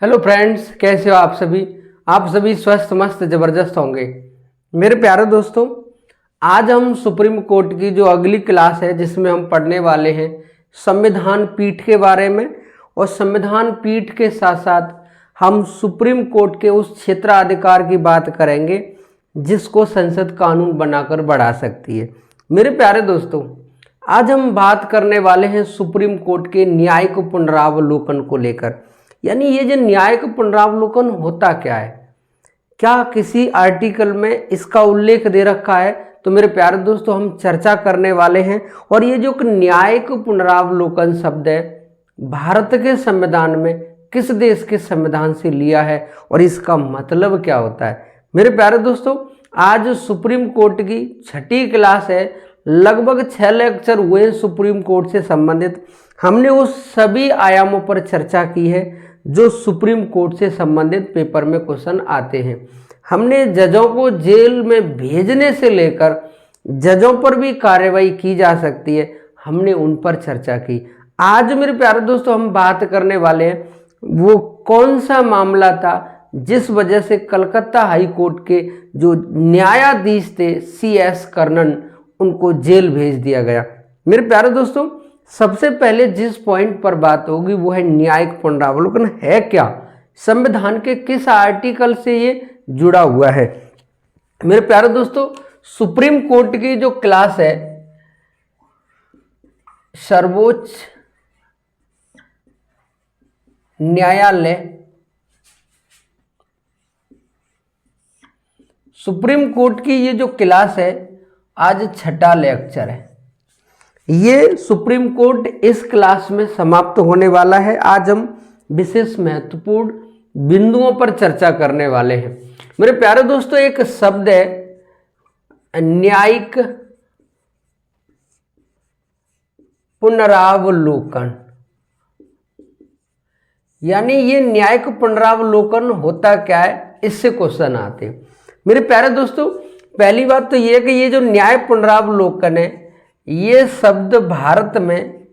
Hello friends, कैसे हो आप सभी। आप सभी स्वस्थ मस्त जबरदस्त होंगे। मेरे प्यारे दोस्तों, आज हम सुप्रीम कोर्ट की जो अगली क्लास है जिसमें हम पढ़ने वाले हैं संविधान पीठ के बारे में, और संविधान पीठ के साथ साथ हम सुप्रीम कोर्ट के उस क्षेत्राधिकार की बात करेंगे जिसको संसद कानून बनाकर बढ़ा सकती है। मेरे प्यारे दोस्तों, आज हम बात करने वाले हैं सुप्रीम कोर्ट के न्यायिक पुनरावलोकन को लेकर। यानी ये जो न्यायिक पुनरावलोकन होता क्या है, क्या किसी आर्टिकल में इसका उल्लेख दे रखा है, तो मेरे प्यारे दोस्तों हम चर्चा करने वाले हैं। और ये जो न्यायिक पुनरावलोकन शब्द है भारत के संविधान में किस देश के संविधान से लिया है और इसका मतलब क्या होता है। मेरे प्यारे दोस्तों, आज सुप्रीम कोर्ट की छठी क्लास है। लगभग 6 लेक्चर हुए हैं सुप्रीम कोर्ट से संबंधित। हमने उस सभी आयामों पर चर्चा की है जो सुप्रीम कोर्ट से संबंधित पेपर में क्वेश्चन आते हैं। हमने जजों को जेल में भेजने से लेकर जजों पर भी कार्रवाई की जा सकती है, हमने उन पर चर्चा की। आज मेरे प्यारे दोस्तों हम बात करने वाले हैं वो कौन सा मामला था जिस वजह से कलकत्ता हाई कोर्ट के जो न्यायाधीश थे CS कर्णन, उनको जेल भेज दिया गया। मेरे प्यारे दोस्तों, सबसे पहले जिस पॉइंट पर बात होगी वो है न्यायिक पुनरावलोकन है क्या, संविधान के किस आर्टिकल से ये जुड़ा हुआ है। मेरे प्यारे दोस्तों, सुप्रीम कोर्ट की जो क्लास है सर्वोच्च न्यायालय, सुप्रीम कोर्ट की ये जो क्लास है आज छठा लेक्चर है। ये सुप्रीम कोर्ट इस क्लास में समाप्त होने वाला है। आज हम विशेष महत्वपूर्ण बिंदुओं पर चर्चा करने वाले हैं। मेरे प्यारे दोस्तों, एक शब्द है न्यायिक पुनरावलोकन। यानी ये न्यायिक पुनरावलोकन होता क्या है, इससे क्वेश्चन आते हैं। मेरे प्यारे दोस्तों, पहली बात तो ये है कि ये जो न्याय पुनरावलोकन है ये शब्द भारत में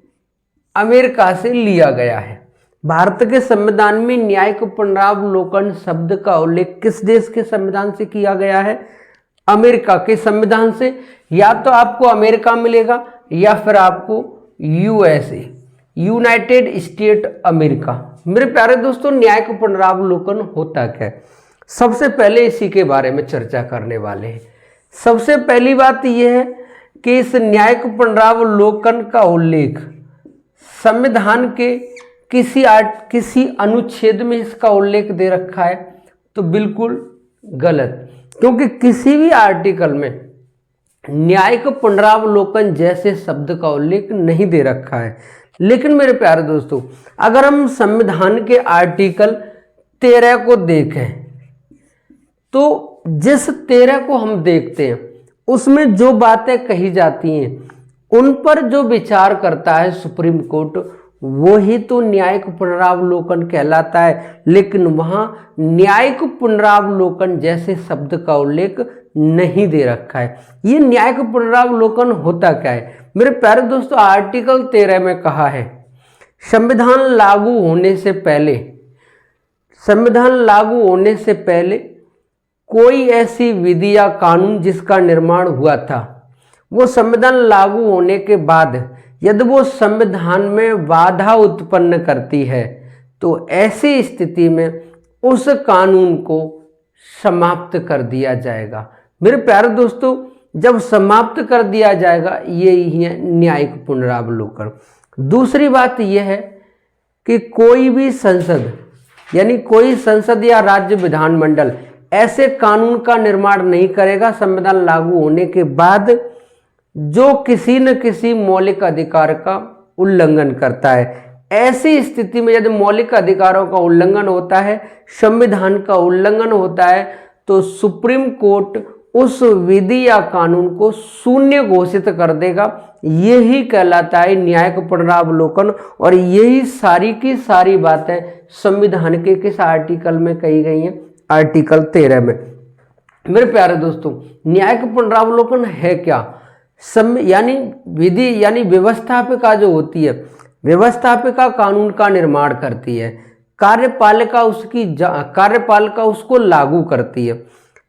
अमेरिका से लिया गया है। भारत के संविधान में न्यायिक पुनरावलोकन शब्द का उल्लेख किस देश के संविधान से किया गया है? अमेरिका के संविधान से। या तो आपको अमेरिका मिलेगा या फिर आपको USA, यूनाइटेड स्टेट अमेरिका। मेरे प्यारे दोस्तों, न्यायिक पुनरावलोकन होता क्या है, सबसे पहले इसी के बारे में चर्चा करने वाले हैं। सबसे पहली बात यह है कि इस न्यायिक पुनरावलोकन का उल्लेख संविधान के किसी अनुच्छेद में इसका उल्लेख दे रखा है तो बिल्कुल गलत, क्योंकि किसी भी आर्टिकल में न्यायिक पुनरावलोकन जैसे शब्द का उल्लेख नहीं दे रखा है। लेकिन मेरे प्यारे दोस्तों, अगर हम संविधान के आर्टिकल 13 को देखें तो जिस 13 को हम देखते हैं उसमें जो बातें कही जाती हैं उन पर जो विचार करता है सुप्रीम कोर्ट, वो ही तो न्यायिक पुनरावलोकन कहलाता है। लेकिन वहाँ न्यायिक पुनरावलोकन जैसे शब्द का उल्लेख नहीं दे रखा है। ये न्यायिक पुनरावलोकन होता क्या है? मेरे प्यारे दोस्तों, आर्टिकल 13 में कहा है संविधान लागू होने से पहले कोई ऐसी विधि या कानून जिसका निर्माण हुआ था, वो संविधान लागू होने के बाद यदि वो संविधान में बाधा उत्पन्न करती है तो ऐसी स्थिति में उस कानून को समाप्त कर दिया जाएगा। मेरे प्यारे दोस्तों, जब समाप्त कर दिया जाएगा यही है न्यायिक पुनरावलोकन। दूसरी बात यह है कि कोई भी संसद, यानी कोई संसद या राज्य विधानमंडल ऐसे कानून का निर्माण नहीं करेगा संविधान लागू होने के बाद जो किसी न किसी मौलिक अधिकार का उल्लंघन करता है। ऐसी स्थिति में यदि मौलिक अधिकारों का उल्लंघन होता है, संविधान का उल्लंघन होता है, तो सुप्रीम कोर्ट उस विधि या कानून को शून्य घोषित कर देगा। यही कहलाता है न्यायिक पुनरावलोकन। और यही सारी की सारी बातें संविधान के किस आर्टिकल में कही गई हैं? आर्टिकल 13 में। मेरे प्यारे दोस्तों, न्यायिक पुनरावलोकन है क्या? यानी विधि यानी व्यवस्थापिका जो होती है, व्यवस्थापिका कानून का निर्माण करती है। कार्यपालिका उसको लागू करती है,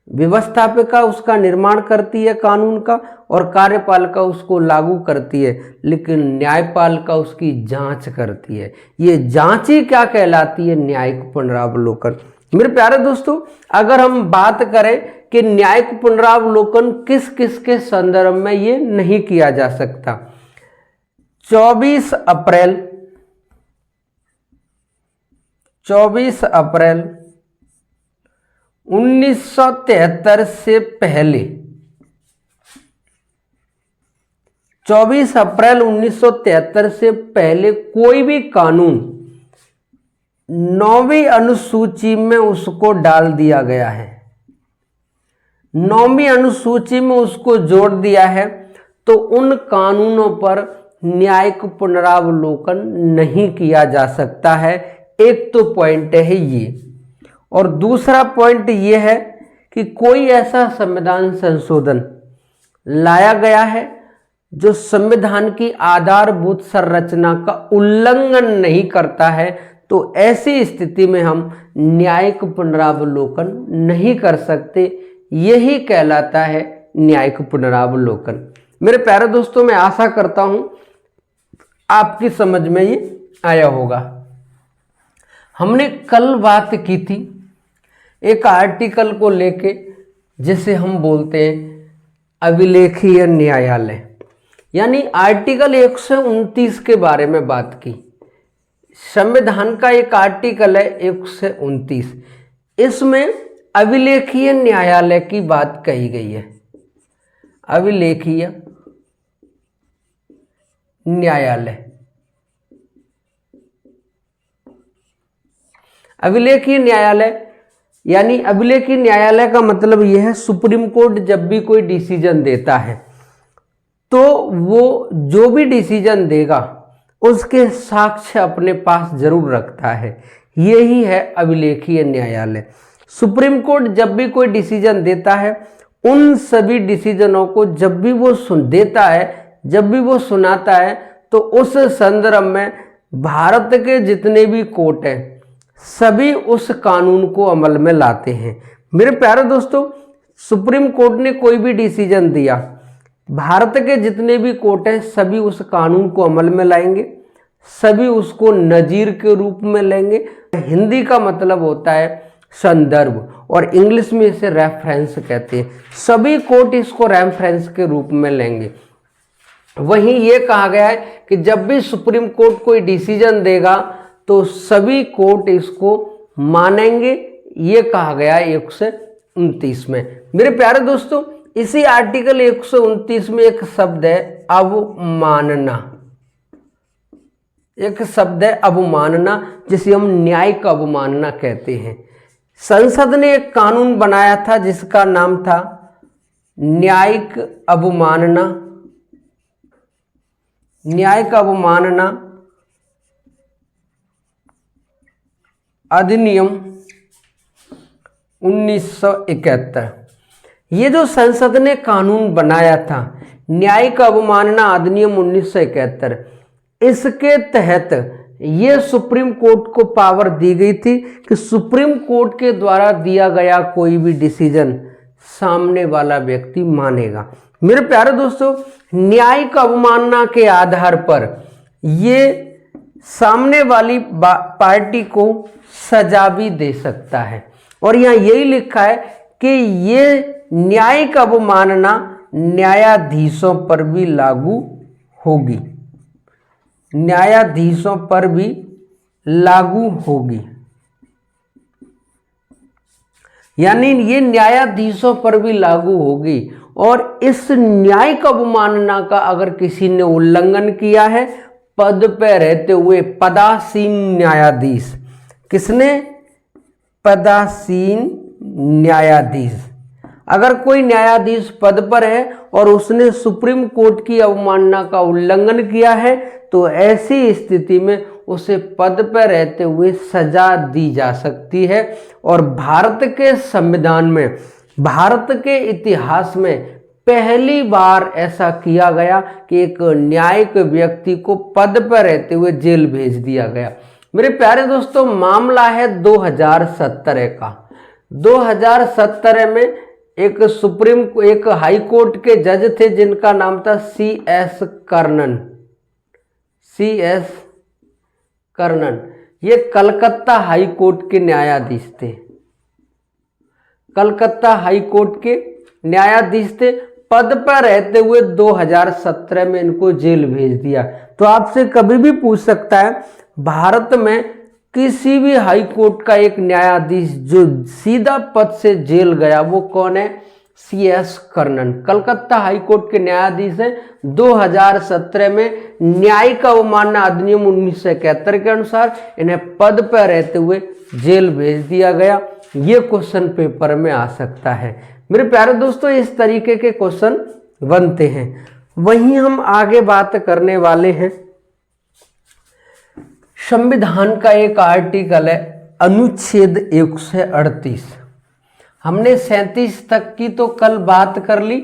व्यवस्थापिका उसका निर्माण करती है कानून का और कार्यपालिका उसको लागू करती है, लेकिन न्यायपालिका उसकी जांच करती है। ये जांच ही क्या कहलाती है? न्यायिक पुनरावलोकन। मेरे प्यारे दोस्तों, अगर हम बात करें कि न्यायिक पुनरावलोकन किस किस के संदर्भ में ये नहीं किया जा सकता, 24 अप्रैल 1973 से पहले, 24 अप्रैल 1973 से पहले कोई भी कानून 9वीं अनुसूची में उसको डाल दिया गया है, 9वीं अनुसूची में उसको जोड़ दिया है, तो उन कानूनों पर न्यायिक पुनरावलोकन नहीं किया जा सकता है। एक तो पॉइंट है ये, और दूसरा पॉइंट ये है कि कोई ऐसा संविधान संशोधन लाया गया है जो संविधान की आधारभूत संरचना का उल्लंघन नहीं करता है, तो ऐसी स्थिति में हम न्यायिक पुनरावलोकन नहीं कर सकते। यही कहलाता है न्यायिक पुनरावलोकन। मेरे प्यारे दोस्तों, मैं आशा करता हूं आपकी समझ में ये आया होगा। हमने कल बात की थी एक आर्टिकल को लेके जिसे हम बोलते हैं अभिलेखीय न्यायालय, यानी आर्टिकल 129 के बारे में बात की। संविधान का एक आर्टिकल है 129, इसमें अभिलेखीय न्यायालय की बात कही गई है। अभिलेखीय न्यायालय, अभिलेखीय न्यायालय यानी अभिलेखीय न्यायालय का मतलब यह है सुप्रीम कोर्ट जब भी कोई डिसीजन देता है तो वो जो भी डिसीजन देगा उसके साक्ष्य अपने पास जरूर रखता है। यही है अभिलेखीय न्यायालय। सुप्रीम कोर्ट जब भी कोई डिसीजन देता है, उन सभी डिसीजनों को जब भी वो देता है, जब भी वो सुनाता है, तो उस संदर्भ में भारत के जितने भी कोर्ट हैं सभी उस कानून को अमल में लाते हैं। मेरे प्यारे दोस्तों, सुप्रीम कोर्ट ने कोई भी डिसीजन दिया, भारत के जितने भी कोर्ट हैं सभी उस कानून को अमल में लाएंगे, सभी उसको नजीर के रूप में लेंगे। हिंदी का मतलब होता है संदर्भ और इंग्लिश में इसे रेफरेंस कहते हैं। सभी कोर्ट इसको रेफरेंस के रूप में लेंगे। वहीं ये कहा गया है कि जब भी सुप्रीम कोर्ट कोई डिसीजन देगा तो सभी कोर्ट इसको मानेंगे। ये कहा गया है 129 में। मेरे प्यारे दोस्तों, इसी आर्टिकल 129 में एक शब्द है अवमानना। एक शब्द है अवमानना, जिसे हम न्यायिक अवमानना कहते हैं। संसद ने एक कानून बनाया था जिसका नाम था न्यायिक अवमानना, न्यायिक अवमानना अधिनियम 1971। ये जो संसद ने कानून बनाया था न्यायिक अवमानना अधिनियम 1971, इसके तहत ये सुप्रीम कोर्ट को पावर दी गई थी कि सुप्रीम कोर्ट के द्वारा दिया गया कोई भी डिसीजन सामने वाला व्यक्ति मानेगा। मेरे प्यारे दोस्तों, न्यायिक अवमानना के आधार पर ये सामने वाली पार्टी को सजा भी दे सकता है। और यहाँ यही लिखा है कि ये न्यायिक अवमानना न्यायाधीशों पर भी लागू होगी, न्यायाधीशों पर भी लागू होगी। यानी ये न्यायाधीशों पर भी लागू होगी। और इस न्यायिक अवमानना का अगर किसी ने उल्लंघन किया है पद पर रहते हुए, पदासीन न्यायाधीश, किसने? पदासीन न्यायाधीश। अगर कोई न्यायाधीश पद पर है और उसने सुप्रीम कोर्ट की अवमानना का उल्लंघन किया है तो ऐसी स्थिति में उसे पद पर रहते हुए सजा दी जा सकती है। और भारत के संविधान में, भारत के इतिहास में पहली बार ऐसा किया गया कि एक न्यायिक व्यक्ति को पद पर रहते हुए जेल भेज दिया गया। मेरे प्यारे दोस्तों मामला है 2017 का। 2017 में एक हाई कोर्ट के जज थे जिनका नाम था CS कर्णन। ये कलकत्ता हाई कोर्ट के न्यायाधीश थे। कलकत्ता हाई कोर्ट के न्यायाधीश थे। पद पर रहते हुए 2017 में इनको जेल भेज दिया। तो आपसे कभी भी पूछ सकता है भारत में किसी भी हाई कोर्ट का एक न्यायाधीश जो सीधा पद से जेल गया वो कौन है? CS Karnan, Calcutta high court के न्यायाधीश हैं। 2017 में न्यायिक अवमानना अधिनियम 1971 के अनुसार इन्हें पद पर रहते हुए जेल भेज दिया गया। ये क्वेश्चन पेपर में आ सकता है। मेरे प्यारे दोस्तों इस तरीके के क्वेश्चन बनते हैं। वहीं हम आगे बात करने वाले हैं संविधान का एक आर्टिकल है अनुच्छेद 138। हमने 37 तक की तो कल बात कर ली।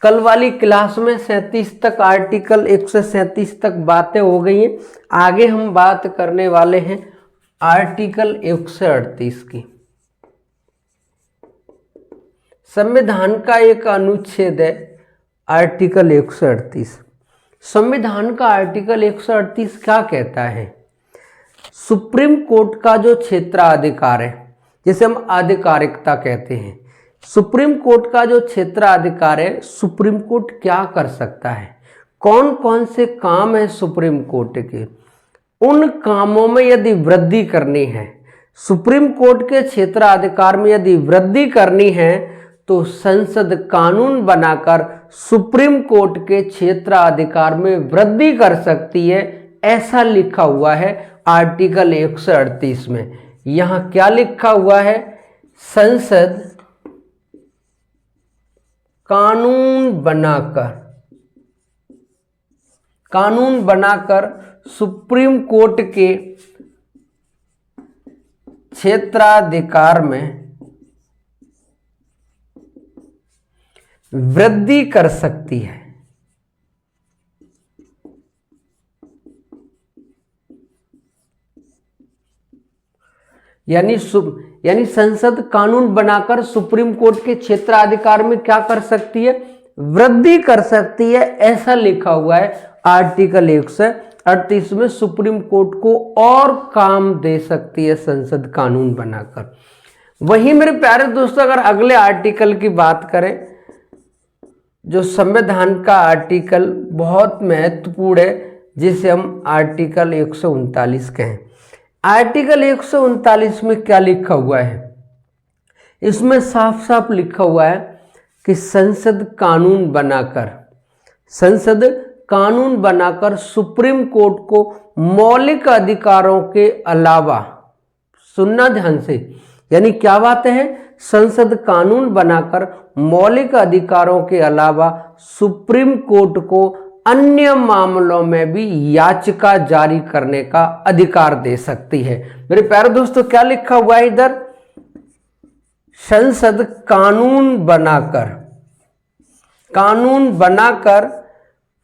कल वाली क्लास में 37 तक आर्टिकल 137 तक बातें हो गई हैं। आगे हम बात करने वाले हैं आर्टिकल 138 की। संविधान का एक अनुच्छेद है आर्टिकल 138। संविधान का आर्टिकल 138 क्या कहता है? सुप्रीम कोर्ट का जो क्षेत्राधिकार है, जिसे हम आधिकारिकता कहते हैं, सुप्रीम कोर्ट का जो क्षेत्राधिकार है, सुप्रीम कोर्ट क्या कर सकता है, कौन कौन से काम है सुप्रीम कोर्ट के, उन कामों में यदि वृद्धि करनी है, सुप्रीम कोर्ट के क्षेत्राधिकार में यदि वृद्धि करनी है तो संसद कानून बनाकर सुप्रीम कोर्ट के क्षेत्राधिकार में वृद्धि कर सकती है। ऐसा लिखा हुआ है आर्टिकल 138 में। यहां क्या लिखा हुआ है? संसद कानून बनाकर सुप्रीम कोर्ट के क्षेत्राधिकार में वृद्धि कर सकती है। यानी संसद कानून बनाकर सुप्रीम कोर्ट के क्षेत्राधिकार में क्या कर सकती है? वृद्धि कर सकती है। ऐसा लिखा हुआ है आर्टिकल 138 में। सुप्रीम कोर्ट को और काम दे सकती है संसद कानून बनाकर। वहीं मेरे प्यारे दोस्तों अगर अगले आर्टिकल की बात करें, जो संविधान का आर्टिकल बहुत महत्वपूर्ण है, जिसे हम आर्टिकल 139 कहें। आर्टिकल 139 में क्या लिखा हुआ है? इसमें साफ साफ लिखा हुआ है कि संसद कानून बनाकर सुप्रीम कोर्ट को मौलिक अधिकारों के अलावा, सुनना ध्यान से, यानी क्या बात है? संसद कानून बनाकर मौलिक अधिकारों के अलावा सुप्रीम कोर्ट को अन्य मामलों में भी याचिका जारी करने का अधिकार दे सकती है। मेरे प्यारे दोस्तों क्या लिखा हुआ है इधर? संसद कानून बनाकर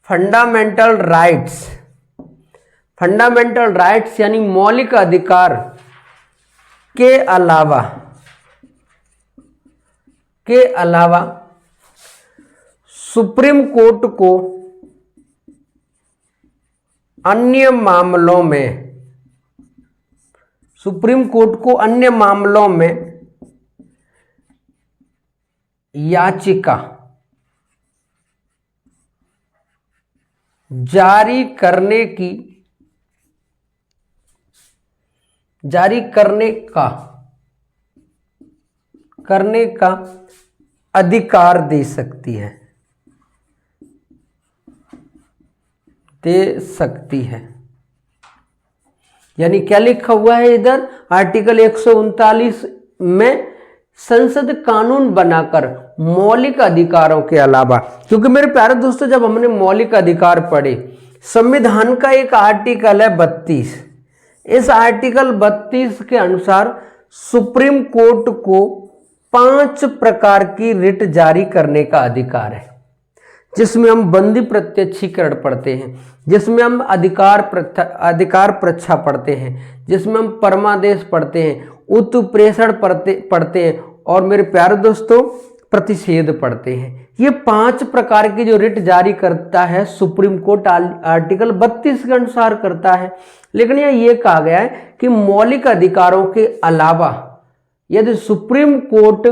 फंडामेंटल राइट्स यानी मौलिक अधिकार के अलावा सुप्रीम कोर्ट को अन्य मामलों में याचिका जारी करने का अधिकार दे सकती है। यानी क्या लिखा हुआ है इधर आर्टिकल 139 में? संसद कानून बनाकर मौलिक अधिकारों के अलावा, क्योंकि मेरे प्यारे दोस्तों जब हमने मौलिक अधिकार पढ़े, संविधान का एक आर्टिकल है 32। इस आर्टिकल 32 के अनुसार सुप्रीम कोर्ट को 5 प्रकार की रिट जारी करने का अधिकार है। जिसमें हम बंदी प्रत्यक्षीकरण पढ़ते हैं, जिसमें हम अधिकार परीक्षा पढ़ते हैं, जिसमें हम परमादेश पढ़ते हैं, उत्प्रेषण पढ़ते हैं और मेरे प्यारे दोस्तों प्रतिषेध पढ़ते हैं। ये 5 प्रकार की जो रिट जारी करता है सुप्रीम कोर्ट आर्टिकल 32 के अनुसार करता है। लेकिन ये कहा गया है कि मौलिक अधिकारों के अलावा यदि सुप्रीम कोर्ट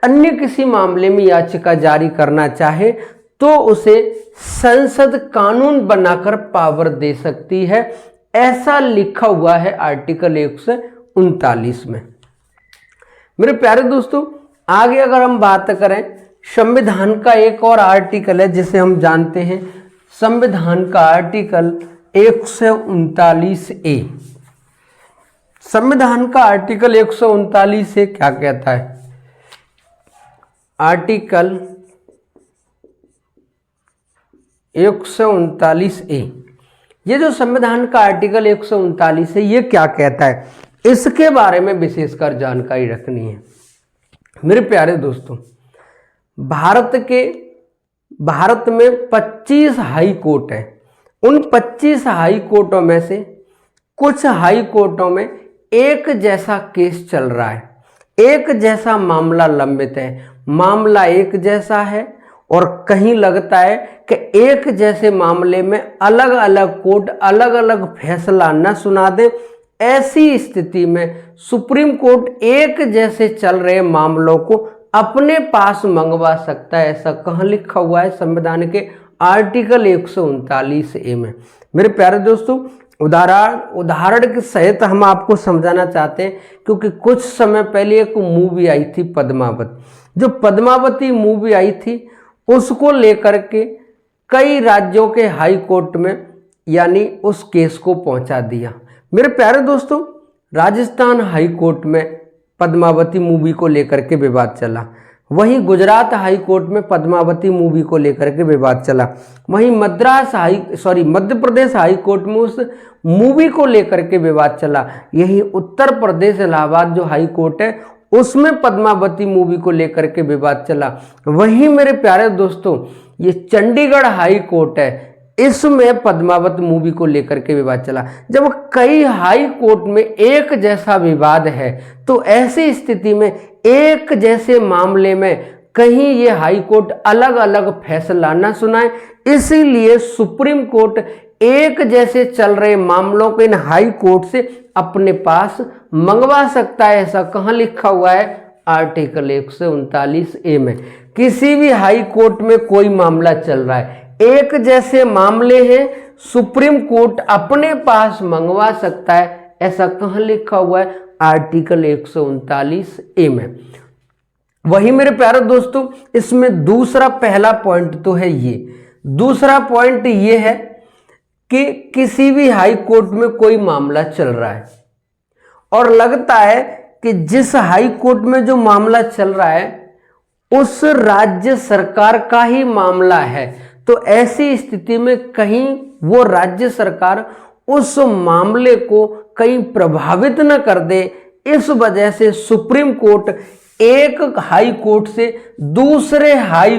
अन्य किसी मामले में याचिका जारी करना चाहे तो उसे संसद कानून बनाकर पावर दे सकती है, ऐसा लिखा हुआ है आर्टिकल 139 में। मेरे प्यारे दोस्तों, आगे अगर हम बात करें, संविधान का एक और आर्टिकल है जिसे हम जानते हैं संविधान का आर्टिकल 139A। संविधान का आर्टिकल 139A क्या कहता है? आर्टिकल 139A, ये जो संविधान का आर्टिकल 139 है, ये क्या कहता है, इसके बारे में विशेषकर जानकारी रखनी है। मेरे प्यारे दोस्तों, भारत में 25 हाई कोर्ट है। उन 25 हाई कोर्टों में से कुछ हाई कोर्टों में एक जैसा केस चल रहा है, एक जैसा मामला लंबित है, मामला एक जैसा है और कहीं लगता है कि एक जैसे मामले में अलग अलग कोर्ट अलग अलग फैसला न सुना दे। ऐसी स्थिति में सुप्रीम कोर्ट एक जैसे चल रहे मामलों को अपने पास मंगवा सकता है, ऐसा कहाँ लिखा हुआ है? संविधान के आर्टिकल 139A में। मेरे प्यारे दोस्तों, उदाहरण के सहित हम आपको समझाना चाहते हैं, क्योंकि कुछ समय पहले एक मूवी आई थी पद्मावत। जो पद्मावती मूवी आई थी उसको लेकर के कई राज्यों के हाई कोर्ट में यानी उस केस को पहुंचा दिया। मेरे प्यारे दोस्तों, राजस्थान हाई कोर्ट में पद्मावती मूवी को लेकर के विवाद चला, वहीं गुजरात हाई कोर्ट में पद्मावती मूवी को लेकर के विवाद चला, वहीं मध्य प्रदेश हाई कोर्ट में उस मूवी को लेकर के विवाद चला, यही उत्तर प्रदेश इलाहाबाद जो हाई कोर्ट है उसमें पद्मावती मूवी को लेकर के विवाद चला। वहीं मेरे प्यारे दोस्तों, ये चंडीगढ़ हाई कोर्ट है, इसमें पद्मावत मूवी को लेकर के विवाद चला। जब कई हाई कोर्ट में एक जैसा विवाद है तो ऐसी स्थिति में एक जैसे मामले में कहीं ये हाई कोर्ट अलग अलग फैसला न सुनाए, इसीलिए सुप्रीम कोर्ट एक जैसे चल रहे मामलों को इन हाई कोर्ट से अपने पास मंगवा सकता है। ऐसा कहाँ लिखा हुआ है? आर्टिकल 139A में। किसी भी हाई कोर्ट में कोई मामला चल रहा है, एक जैसे मामले हैं, सुप्रीम कोर्ट अपने पास मंगवा सकता है, ऐसा कहाँ लिखा हुआ है? आर्टिकल 139A में। वही मेरे प्यारे दोस्तों, इसमें दूसरा पहला पॉइंट तो है ये, दूसरा पॉइंट ये है कि किसी भी हाई कोर्ट में कोई मामला चल रहा है और लगता है कि जिस हाई कोर्ट में जो मामला चल रहा है उस राज्य सरकार का ही मामला है, तो ऐसी स्थिति में कहीं वो राज्य सरकार उस मामले को कहीं प्रभावित न कर दे, इस वजह से सुप्रीम कोर्ट एक हाई कोर्ट से दूसरे हाई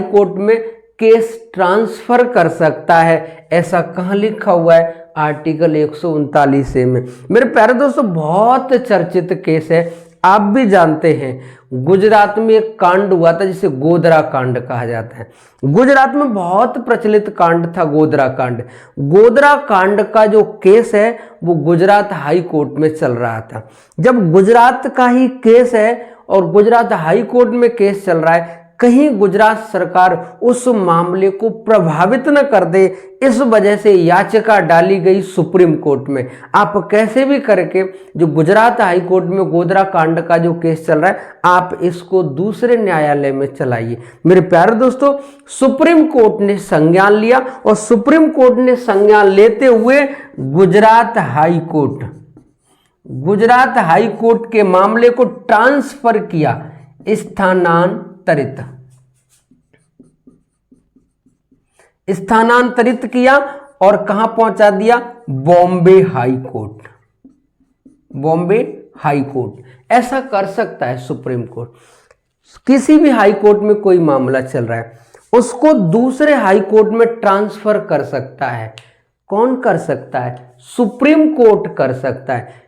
कोर्ट में केस ट्रांसफर कर सकता है। ऐसा कहाँ लिखा हुआ है? आर्टिकल 139A में। मेरे प्यारे दोस्तों, बहुत चर्चित केस है, आप भी जानते हैं। गुजरात में एक कांड हुआ था जिसे गोधरा कांड कहा जाता है। गुजरात में बहुत प्रचलित कांड था गोधरा कांड। गोधरा कांड का जो केस है वो गुजरात हाई कोर्ट में चल रहा था। जब गुजरात का ही केस है और गुजरात हाई कोर्ट में केस चल रहा है, कहीं गुजरात सरकार उस मामले को प्रभावित न कर दे, इस वजह से याचिका डाली गई सुप्रीम कोर्ट में। आप कैसे भी करके जो गुजरात हाई कोर्ट में गोधरा कांड का जो केस चल रहा है, आप इसको दूसरे न्यायालय में चलाइए। मेरे प्यारे दोस्तों, सुप्रीम कोर्ट ने संज्ञान लिया और सुप्रीम कोर्ट ने संज्ञान लेते हुए गुजरात हाई कोर्ट के मामले को ट्रांसफर किया, स्थानांतरित किया और कहां पहुंचा दिया? Bombay high court. ऐसा कर सकता है सुप्रीम कोर्ट। किसी भी हाई कोर्ट में कोई मामला चल रहा है उसको दूसरे हाई कोर्ट में ट्रांसफर कर सकता है। कौन कर सकता है? सुप्रीम कोर्ट कर सकता है।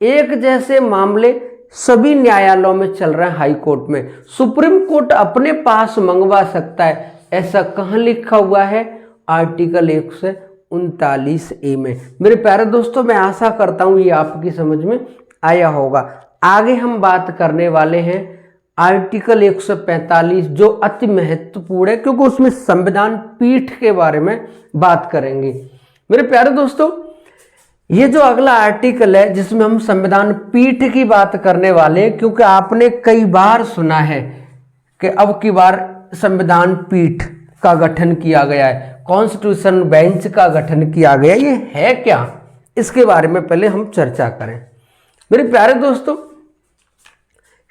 एक जैसे मामले सभी न्यायालयों में चल रहे हैं हाई कोर्ट में, सुप्रीम कोर्ट अपने पास मंगवा सकता है। ऐसा कहाँ लिखा हुआ है? आर्टिकल 139A में। मेरे प्यारे दोस्तों, मैं आशा करता हूँ ये आपकी समझ में आया होगा। आगे हम बात करने वाले हैं आर्टिकल 145 जो अति महत्वपूर्ण है क्योंकि उसमें संविधान पीठ के बारे में बात करेंगे। मेरे प्यारे दोस्तों, ये जो अगला आर्टिकल है जिसमें हम संविधान पीठ की बात करने वाले हैं, क्योंकि आपने कई बार सुना है कि अब की बार संविधान पीठ का गठन किया गया है, कॉन्स्टिट्यूशन बेंच का गठन किया गया। ये है क्या, इसके बारे में पहले हम चर्चा करें। मेरे प्यारे दोस्तों,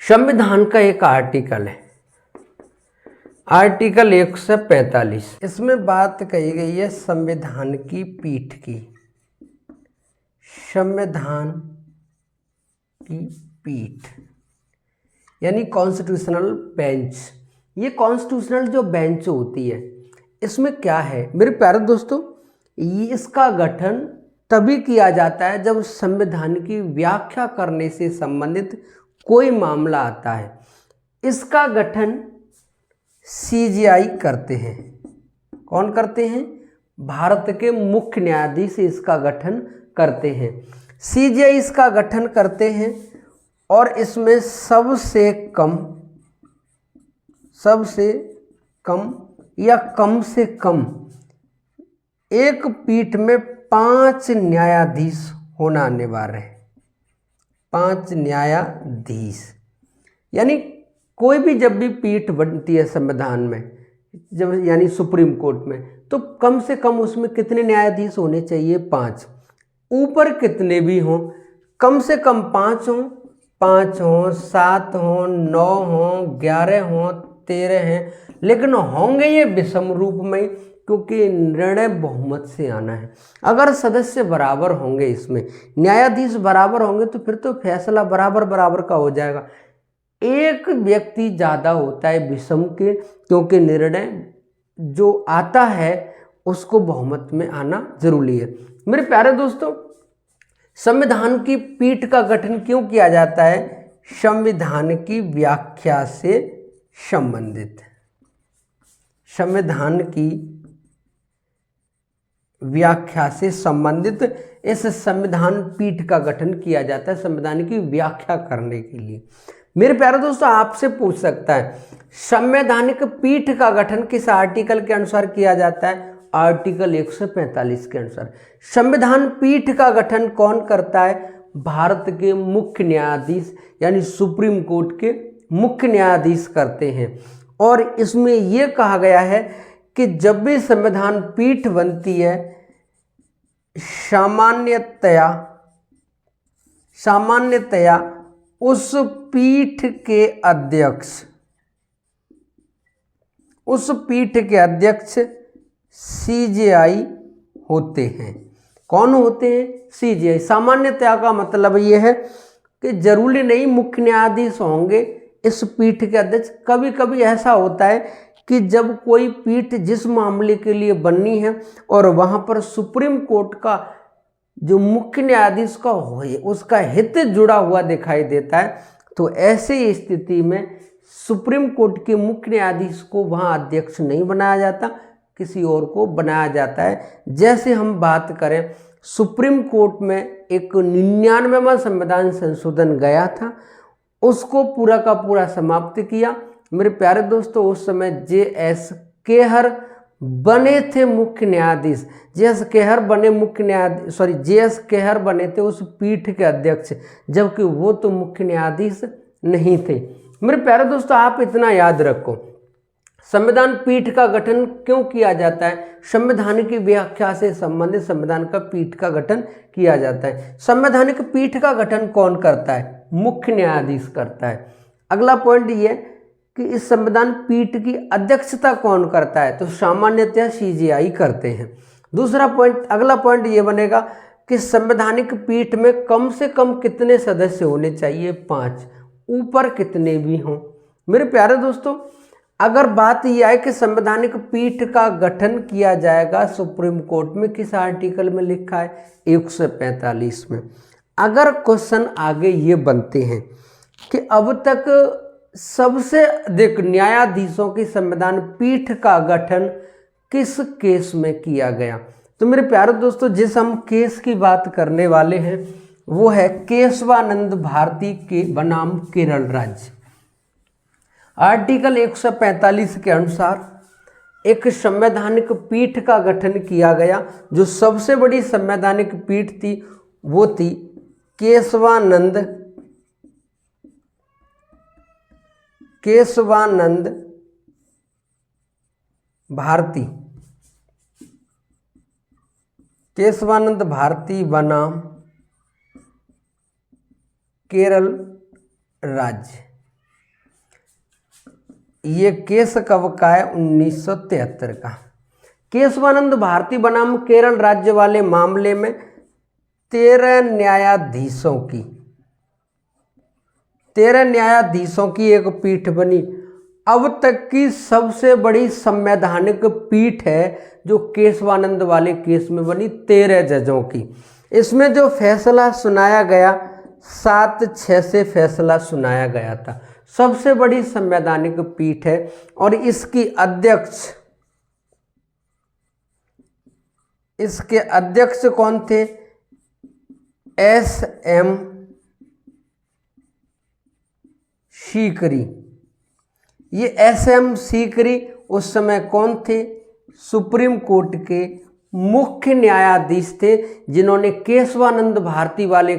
संविधान का एक आर्टिकल है, आर्टिकल 145। इसमें बात कही गई है संविधान की पीठ की। संविधान की पीठ यानी कॉन्स्टिट्यूशनल बेंच। ये कॉन्स्टिट्यूशनल जो बेंच होती है इसमें क्या है मेरे प्यारे दोस्तों, ये इसका गठन तभी किया जाता है जब संविधान की व्याख्या करने से संबंधित कोई मामला आता है। इसका गठन CJI करते हैं। कौन करते हैं? भारत के मुख्य न्यायाधीश इसका गठन करते हैं। CJI इसका गठन करते हैं और इसमें सबसे कम या कम से कम एक पीठ में 5 न्यायाधीश होना अनिवार्य है। 5 न्यायाधीश यानी कोई भी जब भी पीठ बनती है संविधान में, जब यानी सुप्रीम कोर्ट में, तो कम से कम उसमें कितने न्यायाधीश होने चाहिए? 5। ऊपर कितने भी हों, कम से कम 5 हों, 5 हों, 7 हों, 9 हों, 11 हों, 13 हैं, लेकिन होंगे ये विषम रूप में क्योंकि निर्णय बहुमत से आना है। अगर सदस्य बराबर होंगे, इसमें न्यायाधीश बराबर होंगे तो फिर तो फैसला बराबर बराबर का हो जाएगा। एक व्यक्ति ज़्यादा होता है विषम के, क्योंकि निर्णय जो आता है उसको बहुमत में आना जरूरी है। मेरे प्यारे दोस्तों, संविधान की पीठ का गठन क्यों किया जाता है? संविधान की व्याख्या से संबंधित। संविधान की व्याख्या से संबंधित इस संविधान पीठ का गठन किया जाता है संविधान की व्याख्या करने के लिए। मेरे प्यारे दोस्तों, आपसे पूछ सकता है संवैधानिक पीठ का गठन किस आर्टिकल के अनुसार किया जाता है? आर्टिकल 145 के अनुसार। संविधान पीठ का गठन कौन करता है? भारत के मुख्य न्यायाधीश यानी सुप्रीम कोर्ट के मुख्य न्यायाधीश करते हैं। और इसमें यह कहा गया है कि जब भी संविधान पीठ बनती है सामान्यतया उस पीठ के अध्यक्ष CJI होते हैं। कौन होते हैं? CJI। सामान्यतया का मतलब ये है कि जरूरी नहीं मुख्य न्यायाधीश होंगे इस पीठ के अध्यक्ष। कभी कभी ऐसा होता है कि जब कोई पीठ जिस मामले के लिए बननी है और वहाँ पर सुप्रीम कोर्ट का जो मुख्य न्यायाधीश का हो उसका हित जुड़ा हुआ दिखाई देता है, तो ऐसे स्थिति में सुप्रीम कोर्ट के मुख्य न्यायाधीश को वहाँ अध्यक्ष नहीं बनाया जाता, किसी और को बनाया जाता है। जैसे हम बात करें, सुप्रीम कोर्ट में एक 99वां संविधान संशोधन गया था, उसको पूरा का पूरा समाप्त किया। मेरे प्यारे दोस्तों, उस समय JS खेहर बने थे मुख्य न्यायाधीश। JS खेहर बने थे उस पीठ के अध्यक्ष, जबकि वो तो मुख्य न्यायाधीश नहीं थे। मेरे प्यारे दोस्तों, आप इतना याद रखो, संविधान पीठ का गठन क्यों किया जाता है? संविधान की व्याख्या से संबंधित संविधान का पीठ का गठन किया जाता है। संवैधानिक पीठ का गठन कौन करता है? मुख्य न्यायाधीश करता है। अगला पॉइंट ये कि इस संविधान पीठ की अध्यक्षता कौन करता है? तो सामान्यतः CJI करते हैं। दूसरा पॉइंट, अगला पॉइंट ये बनेगा कि संवैधानिक पीठ में कम से कम कितने सदस्य होने चाहिए? 5। ऊपर कितने भी हों, मेरे प्यारे दोस्तों, अगर बात यह है कि संवैधानिक पीठ का गठन किया जाएगा सुप्रीम कोर्ट में, किस आर्टिकल में लिखा है? 145 में। अगर क्वेश्चन आगे ये बनते हैं कि अब तक सबसे अधिक न्यायाधीशों की संविधान पीठ का गठन किस केस में किया गया, तो मेरे प्यारे दोस्तों जिस हम केस की बात करने वाले हैं वो है केशवानंद भारती के बनाम केरल राज्य। आर्टिकल 145 के अनुसार एक संवैधानिक पीठ का गठन किया गया। जो सबसे बड़ी संवैधानिक पीठ थी वो थी केशवानंद भारती, केशवानंद भारती बनाम केरल राज्य। ये केस कब का है? 1973 का। केशवानंद भारती बनाम केरल राज्य वाले मामले में 13 न्यायाधीशों की एक पीठ बनी। अब तक की सबसे बड़ी संवैधानिक पीठ है जो केशवानंद वाले केस में बनी, 13 जजों की। इसमें जो फैसला सुनाया गया 7-6 से फैसला सुनाया गया था। सबसे बड़ी संवैधानिक पीठ है और इसके अध्यक्ष कौन थे? SM सीकरी। ये SM सीकरी उस समय कौन थे? सुप्रीम कोर्ट के मुख्य न्यायाधीश थे, जिन्होंने केशवानंद भारती वाले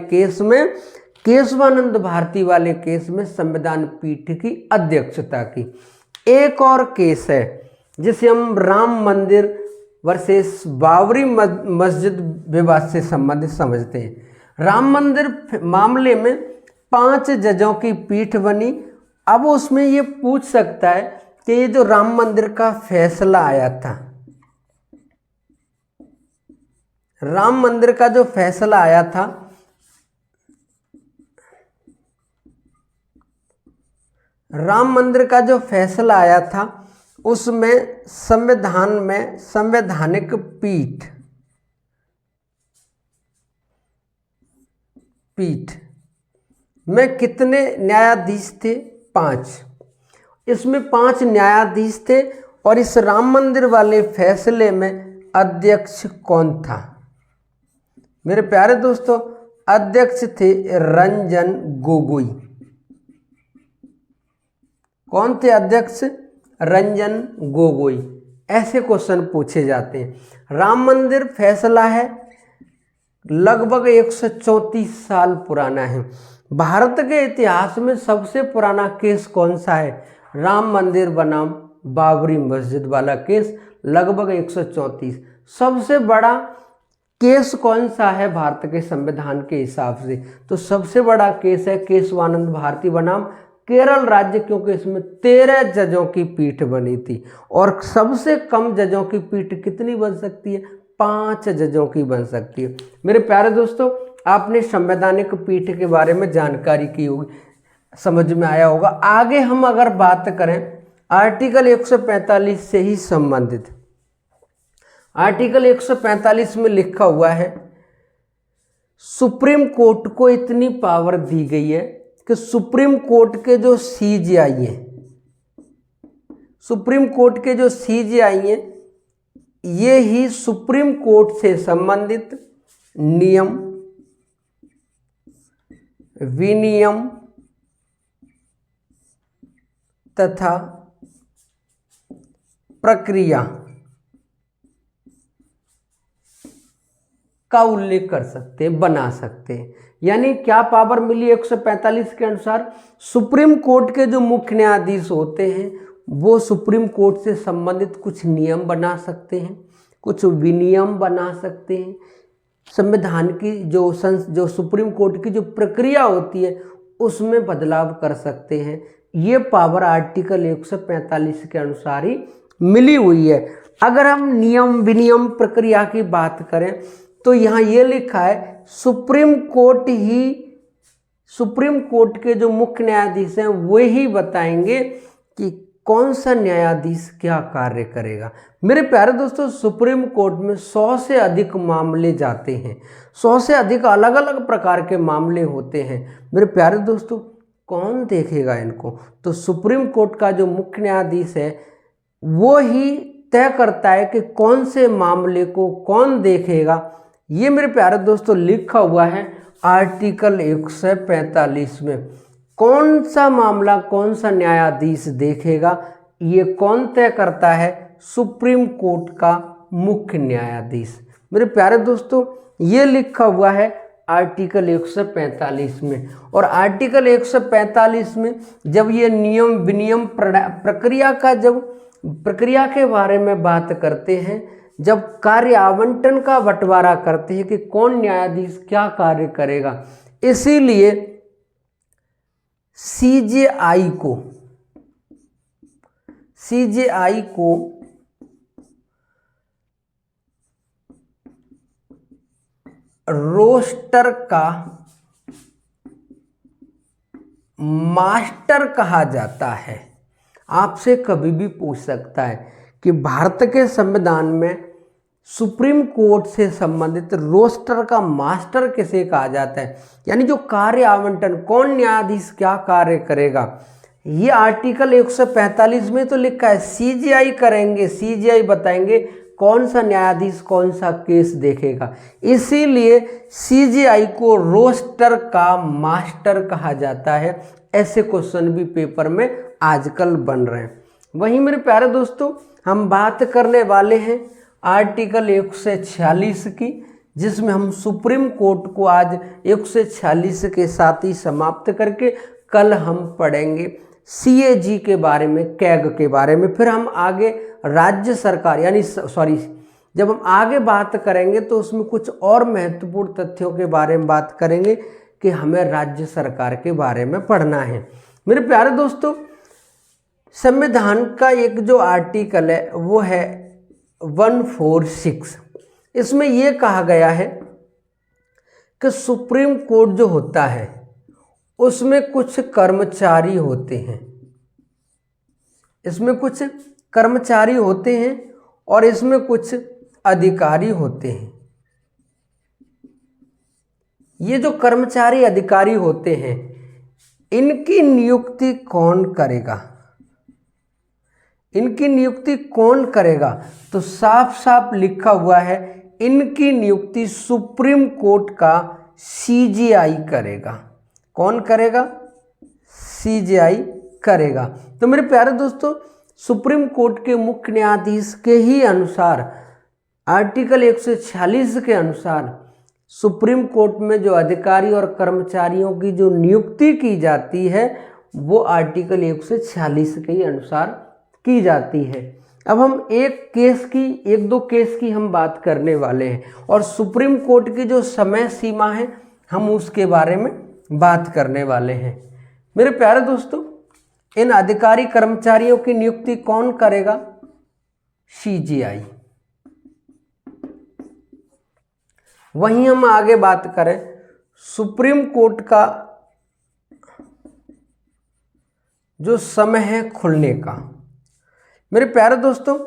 केस में संविधान पीठ की अध्यक्षता की। एक और केस है जिसे हम राम मंदिर वर्सेस बाबरी मस्जिद विवाद से संबंधित समझते हैं। राम मंदिर मामले में 5 जजों की पीठ बनी। अब उसमें ये पूछ सकता है कि ये जो राम मंदिर का फैसला आया था, राम मंदिर का जो फैसला आया था उसमें संवैधानिक पीठ में कितने न्यायाधीश थे? 5। इसमें 5 न्यायाधीश थे और इस राम मंदिर वाले फैसले में अध्यक्ष कौन था? मेरे प्यारे दोस्तों, अध्यक्ष थे रंजन गोगोई। कौन थे अध्यक्ष? रंजन गोगोई। ऐसे क्वेश्चन पूछे जाते हैं। राम मंदिर फैसला है लगभग 134 साल पुराना है। भारत के इतिहास में सबसे पुराना केस कौन सा है? राम मंदिर बनाम बाबरी मस्जिद वाला केस, लगभग 134। सबसे बड़ा केस कौन सा है भारत के संविधान के हिसाब से? तो सबसे बड़ा केस है केशवानंद भारती बनाम केरल राज्य, क्योंकि इसमें 13 जजों की पीठ बनी थी। और सबसे कम जजों की पीठ कितनी बन सकती है? 5 जजों की बन सकती है। मेरे प्यारे दोस्तों, आपने संवैधानिक पीठ के बारे में जानकारी की होगी, समझ में आया होगा। आगे हम अगर बात करें आर्टिकल 145 से ही संबंधित, आर्टिकल 145 में लिखा हुआ है सुप्रीम कोर्ट को इतनी पावर दी गई है कि सुप्रीम कोर्ट के जो CJI हैं, ये ही सुप्रीम कोर्ट से संबंधित नियम, विनियम तथा प्रक्रिया का उल्लेख कर सकते हैं, बना सकते हैं। यानी क्या पावर मिली 145 के अनुसार? सुप्रीम कोर्ट के जो मुख्य न्यायाधीश होते हैं वो सुप्रीम कोर्ट से संबंधित कुछ नियम बना सकते हैं, कुछ विनियम बना सकते हैं, संविधान की जो सुप्रीम कोर्ट की जो प्रक्रिया होती है उसमें बदलाव कर सकते हैं। ये पावर आर्टिकल 145 के अनुसार ही मिली हुई है। अगर हम नियम विनियम प्रक्रिया की बात करें तो यहाँ ये लिखा है सुप्रीम कोर्ट ही सुप्रीम कोर्ट के जो मुख्य न्यायाधीश हैं वही बताएंगे कि कौन सा न्यायाधीश क्या कार्य करेगा। मेरे प्यारे दोस्तों, सुप्रीम कोर्ट में 100 से अधिक मामले जाते हैं, 100 से अधिक अलग अलग प्रकार के मामले होते हैं। मेरे प्यारे दोस्तों, कौन देखेगा इनको? तो सुप्रीम कोर्ट का जो मुख्य न्यायाधीश है वो ही तय करता है कि कौन से मामले को कौन देखेगा। ये मेरे प्यारे दोस्तों लिखा हुआ है आर्टिकल 145 में। कौन सा मामला कौन सा न्यायाधीश देखेगा, ये कौन तय करता है? सुप्रीम कोर्ट का मुख्य न्यायाधीश। मेरे प्यारे दोस्तों, ये लिखा हुआ है आर्टिकल 145 में। और आर्टिकल 145 में जब ये नियम विनियम प्रक्रिया के बारे में बात करते हैं, जब कार्य आवंटन का बंटवारा करते हैं कि कौन न्यायाधीश क्या कार्य करेगा, इसीलिए सीजेआई को रोस्टर का मास्टर कहा जाता है। आपसे कभी भी पूछ सकता है कि भारत के संविधान में सुप्रीम कोर्ट से संबंधित रोस्टर का मास्टर किसे कहा जाता है, यानी जो कार्य आवंटन, कौन न्यायाधीश क्या कार्य करेगा। ये आर्टिकल 145 में तो लिखा है सीजीआई करेंगे, सीजीआई बताएंगे कौन सा न्यायाधीश कौन सा केस देखेगा। इसीलिए सीजीआई को रोस्टर का मास्टर कहा जाता है। ऐसे क्वेश्चन भी पेपर में आजकल बन रहे हैं। वहीं मेरे प्यारे दोस्तों, हम बात करने वाले हैं आर्टिकल 146 की, जिसमें हम सुप्रीम कोर्ट को आज 146 के साथ ही समाप्त करके कल हम पढ़ेंगे सीएजी के बारे में, कैग के बारे में। फिर हम आगे राज्य सरकार जब हम आगे बात करेंगे तो उसमें कुछ और महत्वपूर्ण तथ्यों के बारे में बात करेंगे कि हमें राज्य सरकार के बारे में पढ़ना है। मेरे प्यारे दोस्तों, संविधान का एक जो आर्टिकल है वो है 146। इसमें ये कहा गया है कि सुप्रीम कोर्ट जो होता है उसमें कुछ कर्मचारी होते हैं, इसमें कुछ कर्मचारी होते हैं और इसमें कुछ अधिकारी होते हैं। ये जो कर्मचारी अधिकारी होते हैं इनकी नियुक्ति कौन करेगा? इनकी नियुक्ति कौन करेगा? तो साफ साफ लिखा हुआ है इनकी नियुक्ति सुप्रीम कोर्ट का सीजीआई करेगा। कौन करेगा? सीजीआई करेगा। तो मेरे प्यारे दोस्तों, सुप्रीम कोर्ट के मुख्य न्यायाधीश के ही अनुसार आर्टिकल 146 के अनुसार सुप्रीम कोर्ट में जो अधिकारी और कर्मचारियों की जो नियुक्ति की जाती है वो आर्टिकल 146 के ही अनुसार की जाती है। अब हम एक दो केस की हम बात करने वाले हैं और सुप्रीम कोर्ट की जो समय सीमा है हम उसके बारे में बात करने वाले हैं। मेरे प्यारे दोस्तों, इन अधिकारी कर्मचारियों की नियुक्ति कौन करेगा? सीजीआई। वहीं हम आगे बात करें सुप्रीम कोर्ट का जो समय है खुलने का। मेरे प्यारे दोस्तों,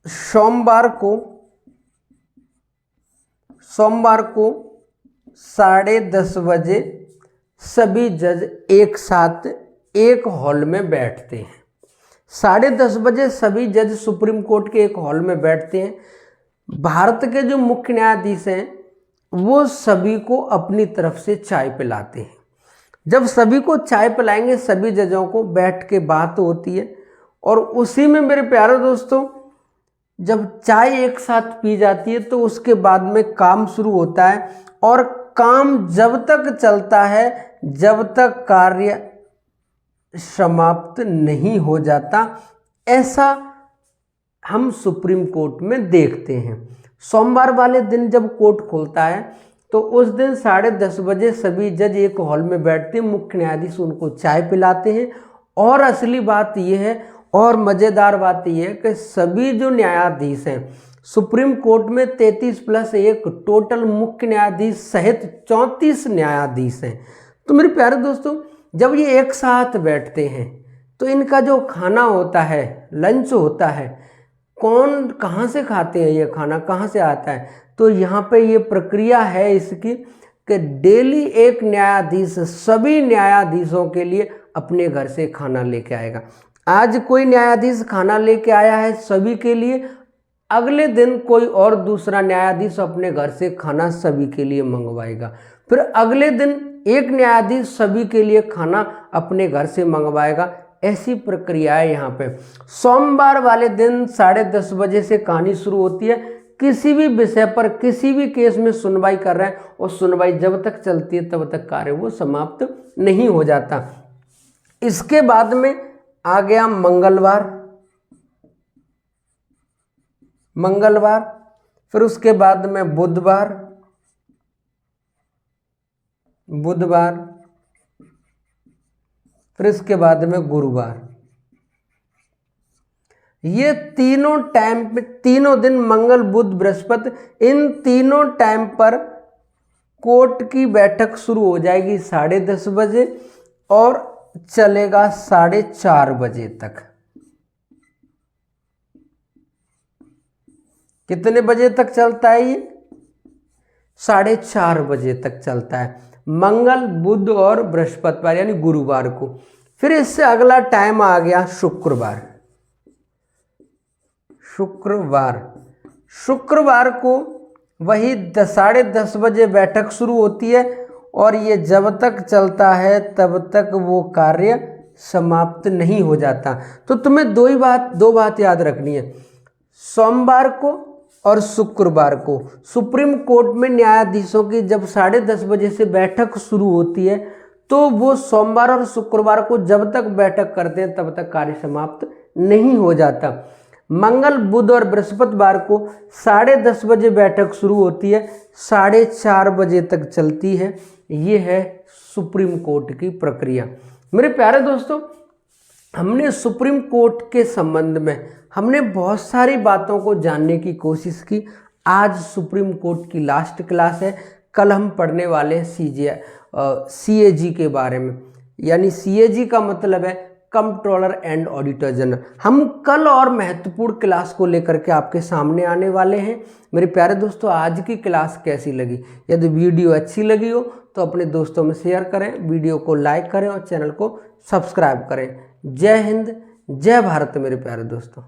सोमवार को 10:30 बजे सभी जज एक साथ एक हॉल में बैठते हैं। 10:30 बजे सभी जज सुप्रीम कोर्ट के एक हॉल में बैठते हैं। भारत के जो मुख्य न्यायाधीश हैं वो सभी को अपनी तरफ से चाय पिलाते हैं। जब सभी को चाय पिलाएंगे, सभी जजों को बैठ के बात होती है और उसी में मेरे प्यारे दोस्तों जब चाय एक साथ पी जाती है तो उसके बाद में काम शुरू होता है और काम जब तक चलता है जब तक कार्य समाप्त नहीं हो जाता, ऐसा हम सुप्रीम कोर्ट में देखते हैं। सोमवार वाले दिन जब कोर्ट खुलता है तो उस दिन 10:30 बजे सभी जज एक हॉल में बैठते हैं, मुख्य न्यायाधीश उनको चाय पिलाते हैं। और असली बात यह है और मज़ेदार बात यह है कि सभी जो न्यायाधीश हैं सुप्रीम कोर्ट में 33+1 टोटल मुख्य न्यायाधीश सहित 34 न्यायाधीश हैं। तो मेरे प्यारे दोस्तों, जब ये एक साथ बैठते हैं तो इनका जो खाना होता है, लंच होता है, कौन कहाँ से खाते हैं, ये खाना कहाँ से आता है? तो यहाँ पे ये प्रक्रिया है इसकी कि डेली एक न्यायाधीश सभी न्यायाधीशों के लिए अपने घर से खाना लेके आएगा। आज कोई न्यायाधीश खाना लेके आया है सभी के लिए, अगले दिन कोई और दूसरा न्यायाधीश अपने घर से खाना सभी के लिए मंगवाएगा, फिर अगले दिन एक न्यायाधीश सभी के लिए खाना अपने घर से मंगवाएगा। ऐसी प्रक्रिया है यहाँ पे। सोमवार वाले दिन 10:30 बजे से कहानी शुरू होती है। किसी भी विषय पर किसी भी केस में सुनवाई कर रहे हैं और सुनवाई जब तक चलती है तब तक कार्य वो समाप्त नहीं हो जाता। इसके बाद में आ गया मंगलवार, फिर उसके बाद में बुधवार, फिर इसके बाद में गुरुवार। ये तीनों दिन मंगल बुध बृहस्पति, इन तीनों टाइम पर कोर्ट की बैठक शुरू हो जाएगी 10:30 बजे और चलेगा 4:30 बजे तक। कितने बजे तक चलता है ये? 4:30 बजे तक चलता है, मंगल बुध और बृहस्पतिवार यानी गुरुवार को। फिर इससे अगला टाइम आ गया शुक्रवार को वही 10:30 बजे बैठक शुरू होती है और ये जब तक चलता है तब तक वो कार्य समाप्त नहीं हो जाता। तो तुम्हें दो बात याद रखनी है। सोमवार को और शुक्रवार को सुप्रीम कोर्ट में न्यायाधीशों की जब 10:30 बजे से बैठक शुरू होती है तो वो सोमवार और शुक्रवार को जब तक बैठक करते हैं तब तक कार्य समाप्त नहीं हो जाता। मंगल बुध और बृहस्पतिवार को 10:30 बजे बैठक शुरू होती है, 4:30 बजे तक चलती है। ये है सुप्रीम कोर्ट की प्रक्रिया। मेरे प्यारे दोस्तों, हमने सुप्रीम कोर्ट के संबंध में हमने बहुत सारी बातों को जानने की कोशिश की। आज सुप्रीम कोर्ट की लास्ट क्लास है। कल हम पढ़ने वाले CAG के बारे में, यानी CAG का मतलब है कंट्रोलर एंड ऑडिटर जनरल। हम कल और महत्वपूर्ण क्लास को लेकर के आपके सामने आने वाले हैं। मेरे प्यारे दोस्तों, आज की क्लास कैसी लगी? यदि वीडियो अच्छी लगी हो तो अपने दोस्तों में शेयर करें, वीडियो को लाइक करें और चैनल को सब्सक्राइब करें। जय हिंद, जय भारत मेरे प्यारे दोस्तों।